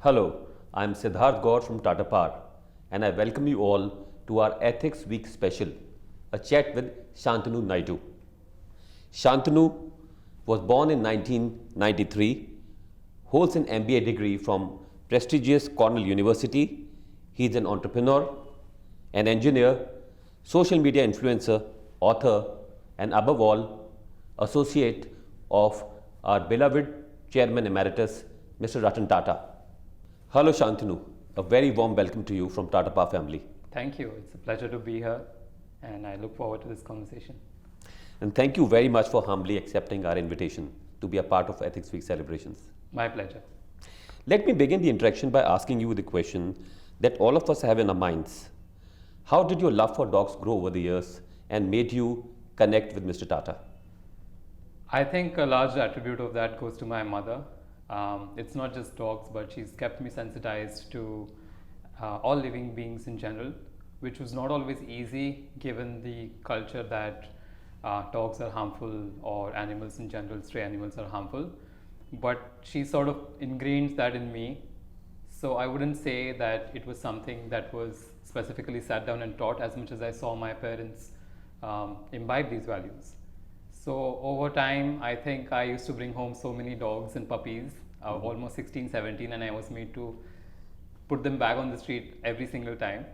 Hello, I'm Siddharth Gaur from Tata Power and I welcome you all to our Ethics Week special, a chat with Shantanu Naidu. Shantanu was born in 1993, holds an MBA degree from prestigious Cornell University. He's an entrepreneur, an engineer, social media influencer, author, and above all, associate of our beloved Chairman Emeritus, Mr Ratan Tata. Hello Shantanu, a very warm welcome to you from Tata Power family. Thank you. It's a pleasure to be here and I look forward to this conversation. And thank you very much for humbly accepting our invitation to be a part of Ethics Week celebrations. My pleasure. Let me begin the interaction by asking you the question that all of us have in our minds. How did your love for dogs grow over the years and made you connect with Mr. Tata? I think a large attribute of that goes to my mother. It's not just dogs, but she's kept me sensitized to all living beings in general, which was not always easy given the culture that dogs are harmful or animals in general, stray animals are harmful. But she sort of ingrained that in me. So I wouldn't say that it was something that was specifically sat down and taught as much as I saw my parents imbibe these values. So over time, I think I used to bring home so many dogs and puppies, almost 16, 17, and I was made to put them back on the street every single time.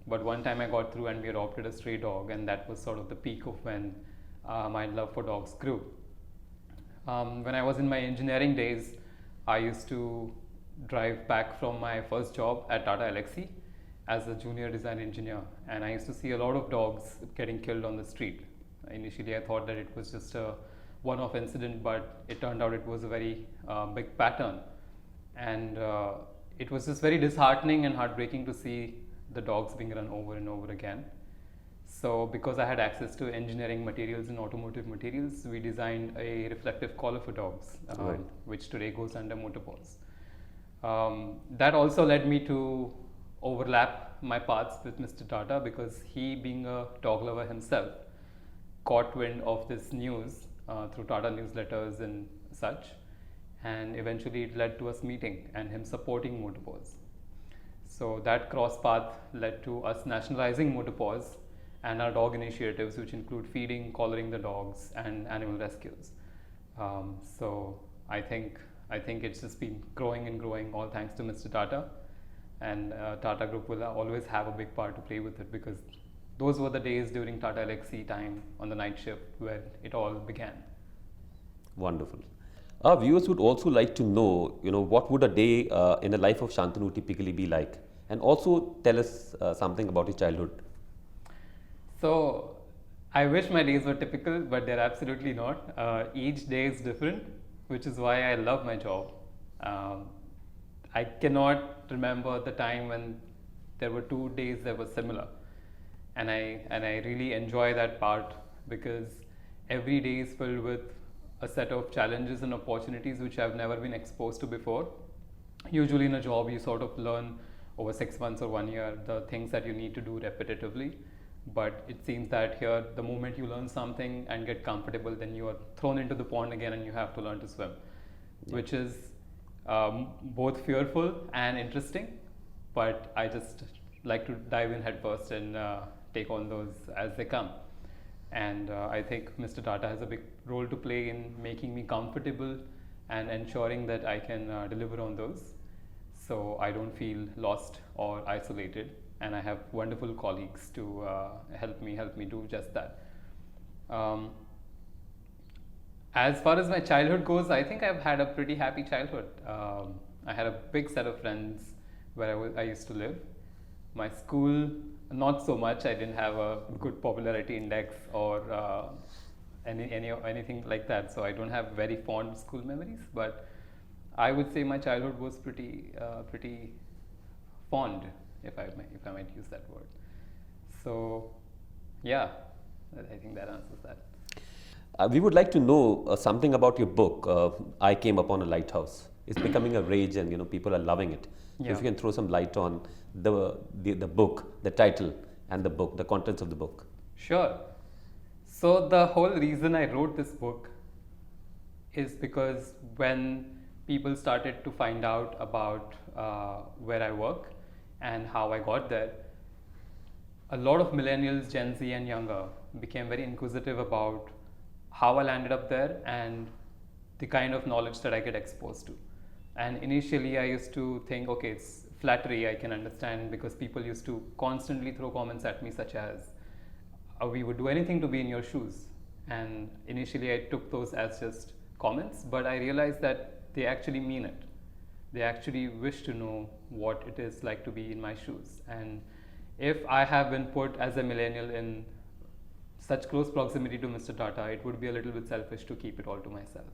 But one time I got through and we adopted a stray dog, and that was sort of the peak of when my love for dogs grew. When I was in my engineering days, I used to drive back from my first job at Tata Elxsi as a junior design engineer, and I used to see a lot of dogs getting killed on the street. Initially, I thought that it was just a one-off incident, but it turned out it was a very big pattern. And it was just very disheartening and heartbreaking to see the dogs being run over and over again. So because I had access to engineering materials and automotive materials, we designed a reflective collar for dogs, Right. which today goes under motorpaws. That also led me to overlap my paths with Mr. Tata, because he, being a dog lover himself, caught wind of this news through Tata newsletters and such, and eventually it led to us meeting and him supporting motorpaws. So that cross path led to us nationalizing motorpaws and our dog initiatives, which include feeding, collaring the dogs, and animal rescues. So I think it's just been growing and growing, all thanks to Mr. Tata, and Tata Group will always have a big part to play with it, because those were the days during Tata Elxsi time on the night shift where it all began. Wonderful. Our viewers would also like to know, what would a day in the life of Shantanu typically be like? And also tell us something about his childhood. So I wish my days were typical, but they're absolutely not. Each day is different, which is why I love my job. I cannot remember the time when there were 2 days that were similar. And I really enjoy that part, because every day is filled with a set of challenges and opportunities which I've never been exposed to before. Usually in a job you sort of learn over 6 months or 1 year the things that you need to do repetitively, but it seems that here the moment you learn something and get comfortable, then you are thrown into the pond again and you have to learn to swim, which is both fearful and interesting, but I just like to dive in headfirst and take on those as they come. And I think Mr. Tata has a big role to play in making me comfortable and ensuring that I can deliver on those, so I don't feel lost or isolated, and I have wonderful colleagues to help me do just that. As far as my childhood goes, I think I've had a pretty happy childhood. I had a big set of friends where I used to live. My school, not so much. I didn't have a good popularity index or anything like that, so I don't have very fond school memories. But I would say my childhood was pretty fond, if I might use that word. So, yeah, I think that answers that. We would like to know something about your book, I Came Upon a Lighthouse. It's becoming a rage and people are loving it. Yeah. If you can throw some light on the book, the title and the book, the contents of the book. Sure. So the whole reason I wrote this book is because when people started to find out about where I work and how I got there, a lot of millennials, Gen Z, and younger became very inquisitive about how I landed up there and the kind of knowledge that I get exposed to. And initially, I used to think, okay, it's flattery, I can understand, because people used to constantly throw comments at me, such as, we would do anything to be in your shoes. And initially, I took those as just comments, but I realized that they actually mean it. They actually wish to know what it is like to be in my shoes. And if I have been put as a millennial in such close proximity to Mr. Tata, it would be a little bit selfish to keep it all to myself.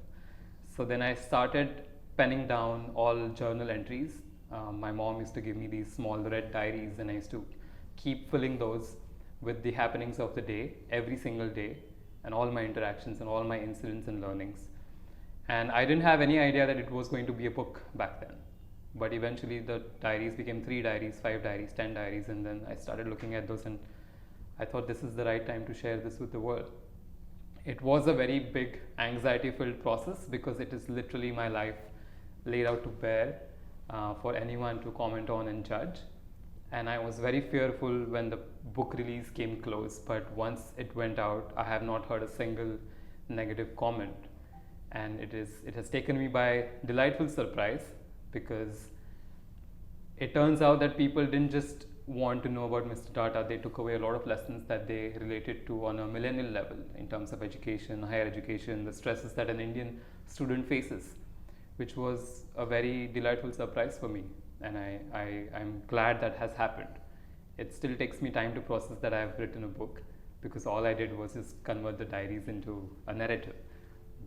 So then I started penning down all journal entries. My mom used to give me these small red diaries, and I used to keep filling those with the happenings of the day, every single day, and all my interactions and all my incidents and learnings. And I didn't have any idea that it was going to be a book back then. But eventually the diaries became 3 diaries, 5 diaries, 10 diaries, and then I started looking at those, and I thought this is the right time to share this with the world. It was a very big anxiety-filled process because it is literally my life laid out to bear for anyone to comment on and judge. And I was very fearful when the book release came close, but once it went out, I have not heard a single negative comment. And it has taken me by delightful surprise, because it turns out that people didn't just want to know about Mr. Tata, they took away a lot of lessons that they related to on a millennial level in terms of education, higher education, the stresses that an Indian student faces, which was a very delightful surprise for me. And I'm glad that has happened. It still takes me time to process that I have written a book, because all I did was just convert the diaries into a narrative.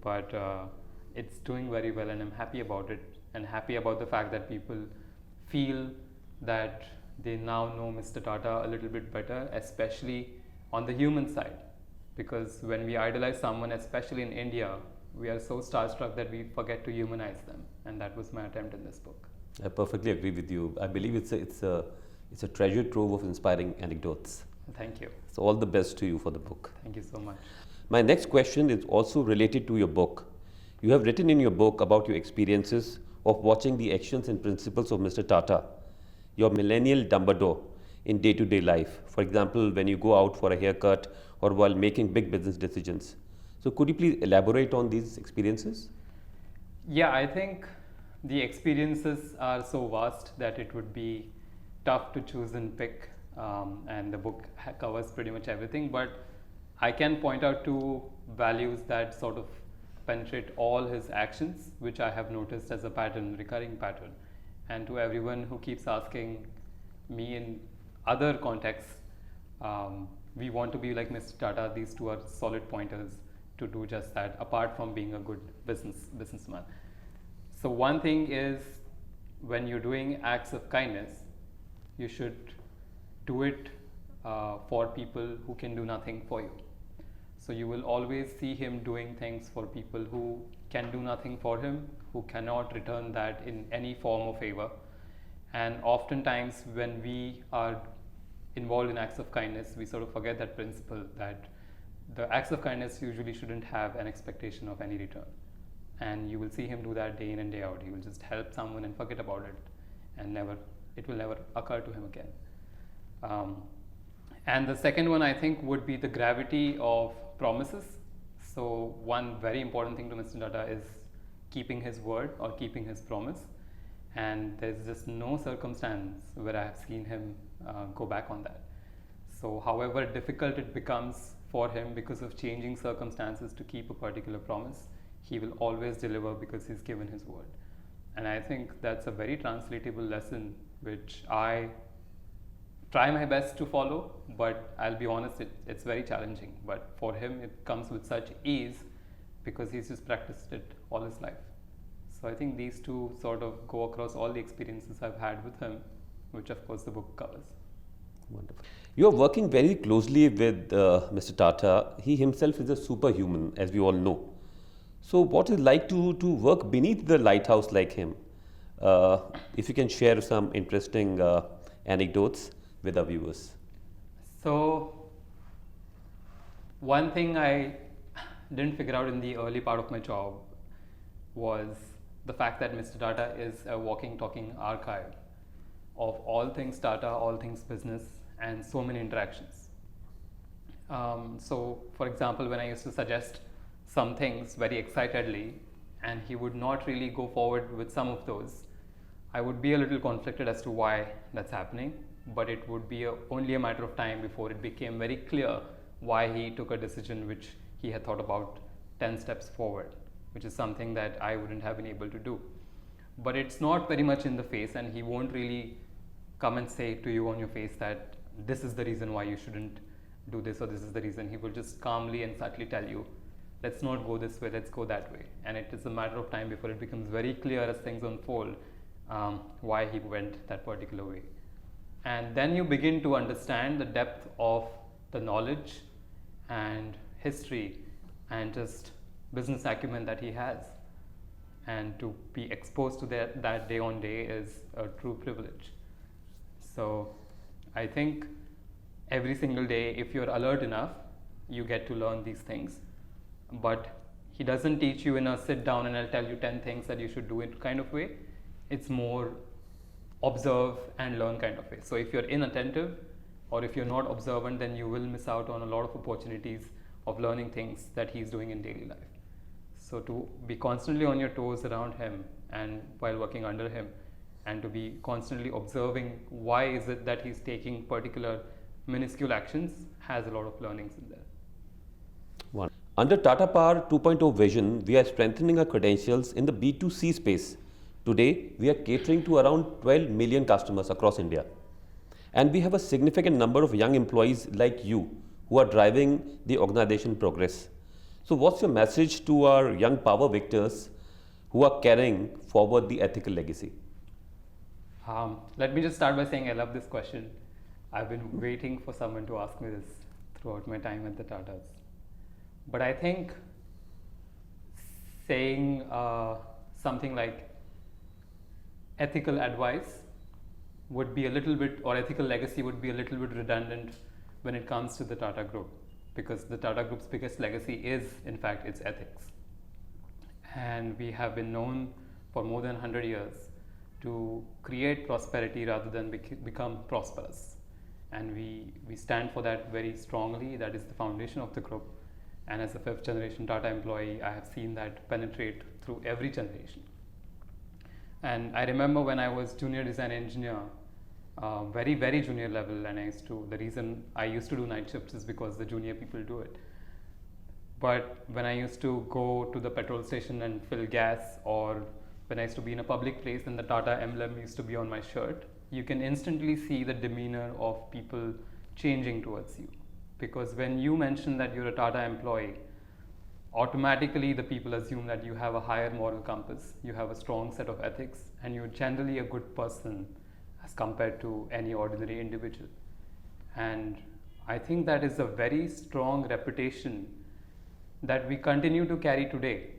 But it's doing very well, and I'm happy about it, and happy about the fact that people feel that they now know Mr. Tata a little bit better, especially on the human side. Because when we idolize someone, especially in India, we are so starstruck that we forget to humanize them. And that was my attempt in this book. I perfectly agree with you. I believe it's a treasure trove of inspiring anecdotes. Thank you. So all the best to you for the book. Thank you so much. My next question is also related to your book. You have written in your book about your experiences of watching the actions and principles of Mr. Tata, your millennial Dumbledore, in day-to-day life. For example, when you go out for a haircut or while making big business decisions. So could you please elaborate on these experiences? Yeah, I think the experiences are so vast that it would be tough to choose and pick, and the book covers pretty much everything, but I can point out 2 values that sort of penetrate all his actions, which I have noticed as a pattern, recurring pattern. And to everyone who keeps asking me in other contexts, we want to be like Mr. Tata, these 2 are solid pointers to do just that, apart from being a good businessman. So one thing is, when you're doing acts of kindness, you should do it for people who can do nothing for you. So you will always see him doing things for people who can do nothing for him, who cannot return that in any form of favor. And oftentimes when we are involved in acts of kindness, we sort of forget that principle, that the acts of kindness usually shouldn't have an expectation of any return. And you will see him do that day in and day out. He will just help someone and forget about it, and it will never occur to him again. And the second one, I think, would be the gravity of promises. So one very important thing to Mr. Tata is keeping his word or keeping his promise. And there's just no circumstance where I have seen him go back on that. So however difficult it becomes for him because of changing circumstances to keep a particular promise, he will always deliver because he's given his word. And I think that's a very translatable lesson, which I try my best to follow, but I'll be honest, it's very challenging. But for him, it comes with such ease because he's just practiced it all his life. So I think these 2 sort of go across all the experiences I've had with him, which of course the book covers. Wonderful. You are working very closely with Mr. Tata. He himself is a superhuman, as we all know. So what is it like to work beneath the lighthouse like him? If you can share some interesting anecdotes with our viewers. So one thing I didn't figure out in the early part of my job was the fact that Mr. Tata is a walking, talking archive of all things Tata, all things business, and so many interactions. So, for example, when I used to suggest some things very excitedly, and he would not really go forward with some of those, I would be a little conflicted as to why that's happening, but it would be only a matter of time before it became very clear why he took a decision which he had thought about 10 steps forward, which is something that I wouldn't have been able to do. But it's not very much in the face, and he won't really come and say to you on your face that this is the reason why you shouldn't do this, or this is the reason. He will just calmly and subtly tell you, let's not go this way, let's go that way. And it is a matter of time before it becomes very clear as things unfold why he went that particular way. And then you begin to understand the depth of the knowledge and history and just business acumen that he has. And to be exposed to that day on day is a true privilege. So I think every single day, if you're alert enough, you get to learn these things. But he doesn't teach you in a sit down and I'll tell you 10 things that you should do it kind of way. It's more observe and learn kind of way. So if you're inattentive or if you're not observant, then you will miss out on a lot of opportunities of learning things that he's doing in daily life. So to be constantly on your toes around him and while working under him, and to be constantly observing why is it that he's taking particular minuscule actions has a lot of learnings in there. One. Under Tata Power 2.0 vision, we are strengthening our credentials in the B2C space. Today, we are catering to around 12 million customers across India. And we have a significant number of young employees like you who are driving the organization progress. So what's your message to our young power victors who are carrying forward the ethical legacy? Let me just start by saying I love this question. I've been waiting for someone to ask me this throughout my time at the Tatas. But I think saying something like ethical advice would be a little bit, or ethical legacy would be a little bit redundant when it comes to the Tata Group, because the Tata Group's biggest legacy is, in fact, its ethics. And we have been known for more than 100 years to create prosperity rather than become prosperous. And we stand for that very strongly. That is the foundation of the group. And as a 5th generation Tata employee, I have seen that penetrate through every generation. And I remember when I was junior design engineer, very, very junior level, and the reason I used to do night shifts is because the junior people do it. But when I used to go to the petrol station and fill gas, or when I used to be in a public place and the Tata emblem used to be on my shirt, you can instantly see the demeanor of people changing towards you. Because when you mention that you're a Tata employee, automatically the people assume that you have a higher moral compass, you have a strong set of ethics, and you're generally a good person as compared to any ordinary individual. And I think that is a very strong reputation that we continue to carry today.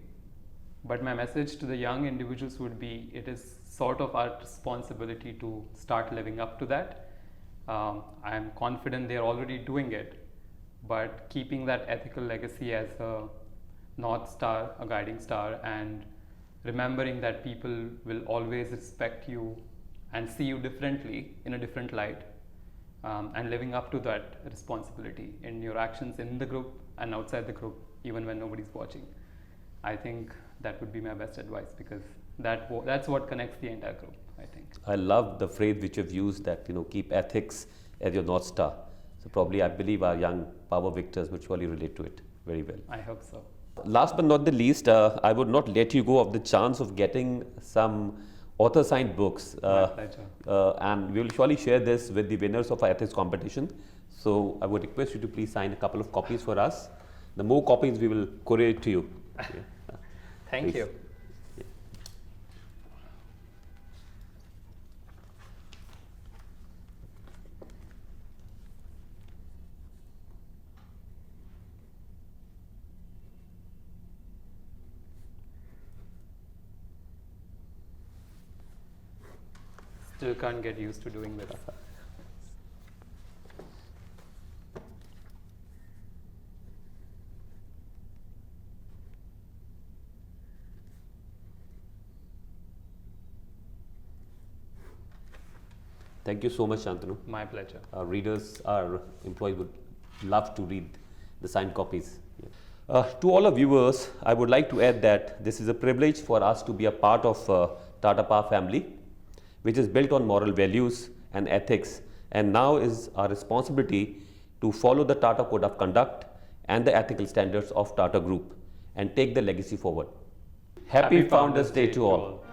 But my message to the young individuals would be, it is sort of our responsibility to start living up to that. I am confident they are already doing it, but keeping that ethical legacy as a North Star, a guiding star, and remembering that people will always respect you and see you differently in a different light, and living up to that responsibility in your actions in the group and outside the group, even when nobody's watching. I think that would be my best advice, because that's what connects the entire group, I think. I love the phrase which you've used, that keep ethics as your North Star. So probably I believe our young power victors would surely relate to it very well. I hope so. Last but not the least, I would not let you go of the chance of getting some author signed books. My pleasure. And we will surely share this with the winners of our ethics competition. So I would request you to please sign a couple of copies for us. The more copies we will courier it to you. Thank please. you. Still can't get used to doing this. Thank you so much, Shantanu. My pleasure. Our readers, our employees would love to read the signed copies. To all our viewers, I would like to add that this is a privilege for us to be a part of Tata Power family, which is built on moral values and ethics, and now is our responsibility to follow the Tata Code of Conduct and the ethical standards of Tata Group and take the legacy forward. Happy Founders Day to all.